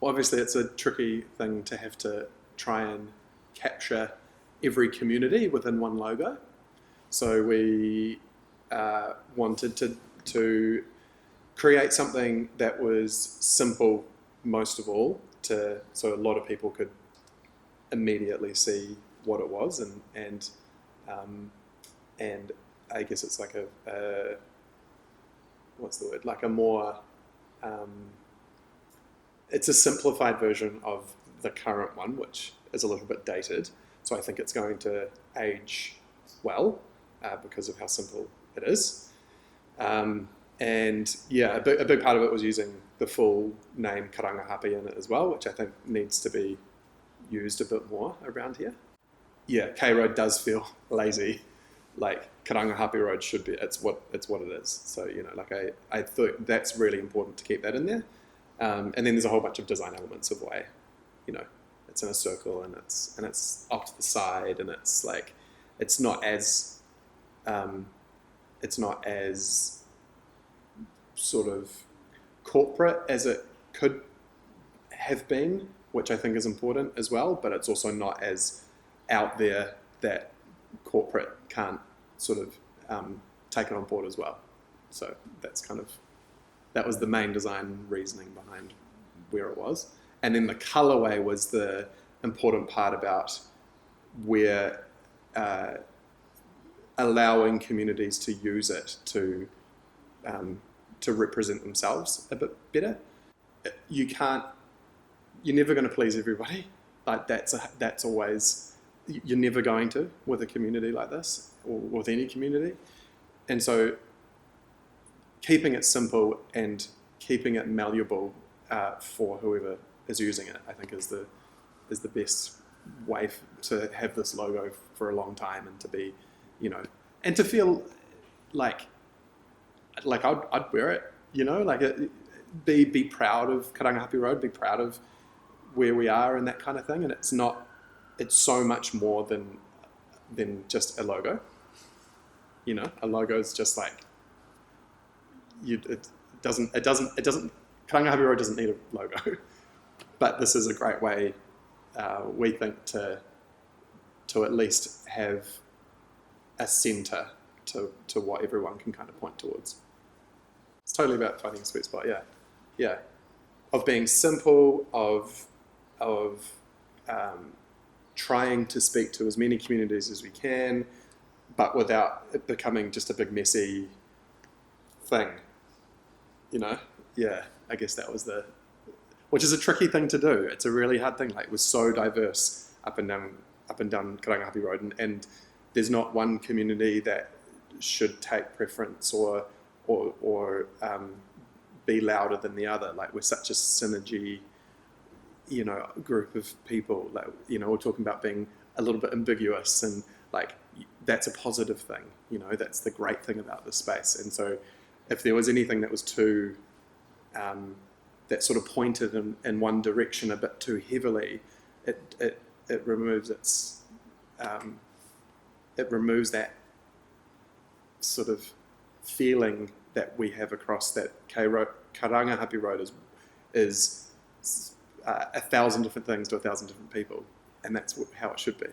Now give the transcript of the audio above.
obviously it's a tricky thing to have to try and capture every community within one logo. So we wanted to create something that was simple most of all, so a lot of people could immediately see what it was, and I guess it's like a what's the word? Like a more it's a simplified version of the current one, which is a little bit dated. So I think it's going to age well because of how simple it is. And yeah, a big part of it was using the full name Karangahape in it as well, which I think needs to be used a bit more around here. Yeah, K Road does feel lazy. Like Karangahape Road should be, it's what it is. So, like I thought that's really important to keep that in there. And then there's a whole bunch of design elements of why, it's in a circle and it's off to the side, and it's like, it's not as sort of corporate as it could have been, which I think is important as well, but it's also not as out there that corporate can't sort of take it on board as well. So that was the main design reasoning behind where it was. And then the colorway was the important part about where allowing communities to use it to represent themselves a bit better. You're never going to please everybody. Like that's always, you're never going to with a community like this, or with any community. And so keeping it simple and keeping it malleable for whoever is using it, I think is the best way to have this logo for a long time, and to be, and to feel like I'd wear it, like be proud of Karangahape Road, be proud of where we are and that kind of thing. And it's so much more than just a logo. A logo is just like, Karangahape Road doesn't need a logo, but this is a great way, we think, to at least have a centre to what everyone can kind of point towards. It's totally about finding a sweet spot, yeah. Of being simple, of trying to speak to as many communities as we can, but without it becoming just a big messy thing, Yeah, I guess that was which is a tricky thing to do. It's a really hard thing. Like, it was so diverse up and down Karangahape Road, and there's not one community that should take preference or be louder than the other. Like, we're such a synergy, group of people. Like, we're talking about being a little bit ambiguous, and like, that's a positive thing. That's the great thing about this space. And so if there was anything that was too that sort of pointed in one direction a bit too heavily, it removes it removes that sort of feeling that we have across that Karangahape Road is 1,000 different things to 1,000 different people, and that's how it should be.